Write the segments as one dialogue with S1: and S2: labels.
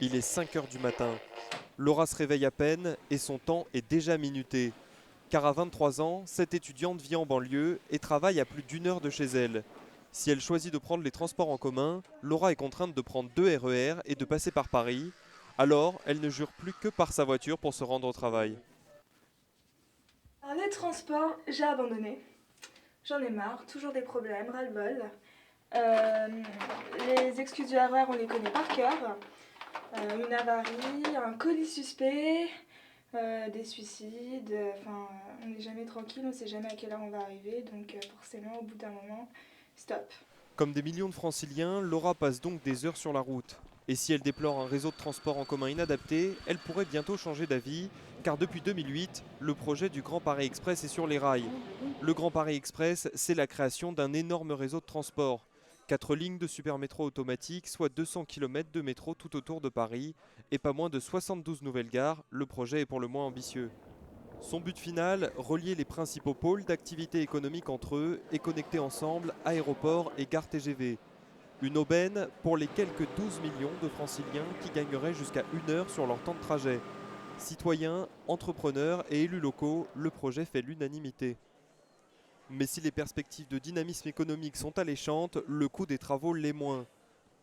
S1: Il est 5 heures du matin. Laura se réveille à peine et son temps est déjà minuté. Car à 23 ans, cette étudiante vit en banlieue et travaille à plus d'une heure de chez elle. Si elle choisit de prendre les transports en commun, Laura est contrainte de prendre 2 RER et de passer par Paris. Alors, elle ne jure plus que par sa voiture pour se rendre au travail.
S2: Alors, les transports, j'ai abandonné. J'en ai marre, toujours des problèmes, ras-le-bol. Euh, les excuses du RER, on les connaît par cœur. Une avarie, un colis suspect, des suicides. Enfin, on n'est jamais tranquille, on ne sait jamais à quelle heure on va arriver. Donc forcément, au bout d'un moment, stop.
S1: Comme des millions de franciliens, Laura passe donc des heures sur la route. Et si elle déplore un réseau de transport en commun inadapté, elle pourrait bientôt changer d'avis, car depuis 2008, le projet du Grand Paris Express est sur les rails. Le Grand Paris Express, c'est la création d'un énorme réseau de transport. 4 lignes de supermétro automatique, soit 200 km de métro tout autour de Paris, et pas moins de 72 nouvelles gares, le projet est pour le moins ambitieux. Son but final, relier les principaux pôles d'activité économique entre eux et connecter ensemble aéroports et gares TGV. Une aubaine pour les quelques 12 millions de franciliens qui gagneraient jusqu'à 1 heure sur leur temps de trajet. Citoyens, entrepreneurs et élus locaux, le projet fait l'unanimité. Mais si les perspectives de dynamisme économique sont alléchantes, le coût des travaux l'est moins.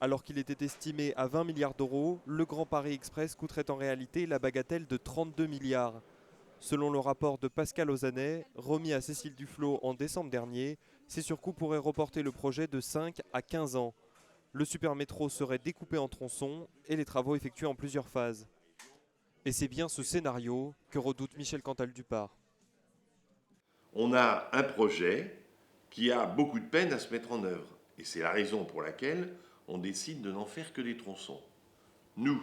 S1: Alors qu'il était estimé à 20 milliards d'euros, le Grand Paris Express coûterait en réalité la bagatelle de 32 milliards. Selon le rapport de Pascal Ozannet, remis à Cécile Duflot en décembre dernier, ces surcoûts pourraient reporter le projet de 5 à 15 ans. Le supermétro serait découpé en tronçons et les travaux effectués en plusieurs phases. Et c'est bien ce scénario que redoute Michel Cantal-Dupart.
S3: On a un projet qui a beaucoup de peine à se mettre en œuvre. Et c'est la raison pour laquelle on décide de n'en faire que des tronçons. Nous,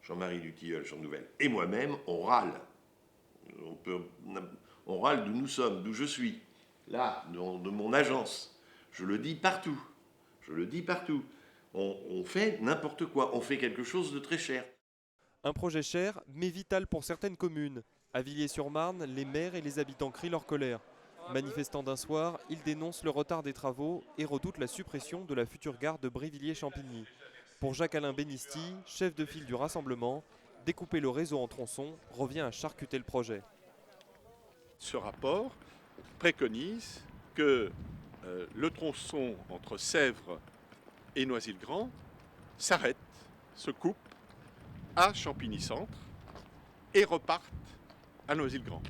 S3: Jean-Marie Dutilleul, Jean Nouvel, et moi-même, on râle. On râle d'où nous sommes, d'où je suis. Là, de mon agence. Je le dis partout. Je le dis partout. On fait n'importe quoi. On fait quelque chose de très cher.
S1: Un projet cher, mais vital pour certaines communes. À Villiers-sur-Marne, les maires et les habitants crient leur colère. Manifestant d'un soir, ils dénoncent le retard des travaux et redoutent la suppression de la future gare de Brévilliers-Champigny. Pour Jacques-Alain Benisti, chef de file du rassemblement, découper le réseau en tronçons revient à charcuter le projet.
S4: Ce rapport préconise que le tronçon entre Sèvres et Noisy-le-Grand s'arrête, se coupe à Champigny-Centre et reparte à Noisy-le-Grand.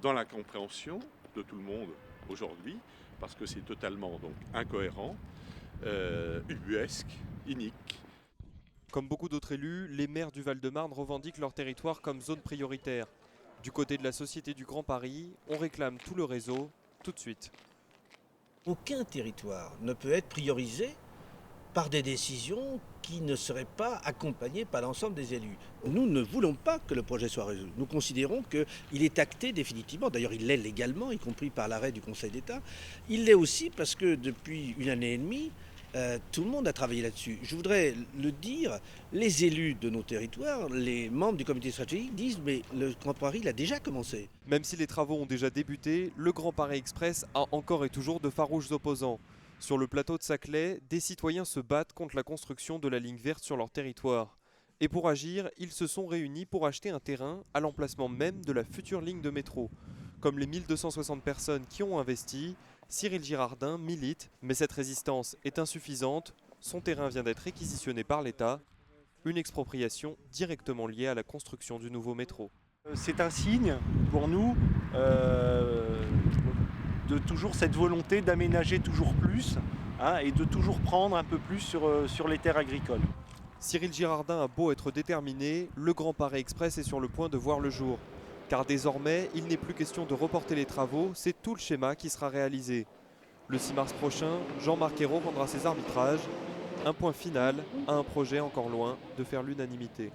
S4: Dans la compréhension de tout le monde aujourd'hui, parce que c'est totalement donc incohérent, ubuesque, inique.
S1: Comme beaucoup d'autres élus, les maires du Val-de-Marne revendiquent leur territoire comme zone prioritaire. Du côté de la Société du Grand Paris, on réclame tout le réseau, tout de suite.
S5: Aucun territoire ne peut être priorisé par des décisions qui ne seraient pas accompagnées par l'ensemble des élus. Nous ne voulons pas que le projet soit résolu. Nous considérons qu'il est acté définitivement. D'ailleurs, il l'est légalement, y compris par l'arrêt du Conseil d'État. Il l'est aussi parce que depuis 1 année et demie, tout le monde a travaillé là-dessus. Je voudrais le dire, les élus de nos territoires, les membres du comité stratégique disent mais le Grand Paris il a déjà commencé.
S1: Même si les travaux ont déjà débuté, le Grand Paris Express a encore et toujours de farouches opposants. Sur le plateau de Saclay, des citoyens se battent contre la construction de la ligne verte sur leur territoire. Et pour agir, ils se sont réunis pour acheter un terrain à l'emplacement même de la future ligne de métro. Comme les 1260 personnes qui ont investi, Cyril Girardin milite, mais cette résistance est insuffisante. Son terrain vient d'être réquisitionné par l'État, une expropriation directement liée à la construction du nouveau métro.
S6: C'est un signe pour nous de toujours cette volonté d'aménager toujours plus et de toujours prendre un peu plus sur les terres agricoles.
S1: Cyril Girardin a beau être déterminé, le Grand Paris Express est sur le point de voir le jour. Car désormais, il n'est plus question de reporter les travaux, c'est tout le schéma qui sera réalisé. Le 6 mars prochain, Jean-Marc Ayrault rendra ses arbitrages. Un point final à un projet encore loin de faire l'unanimité.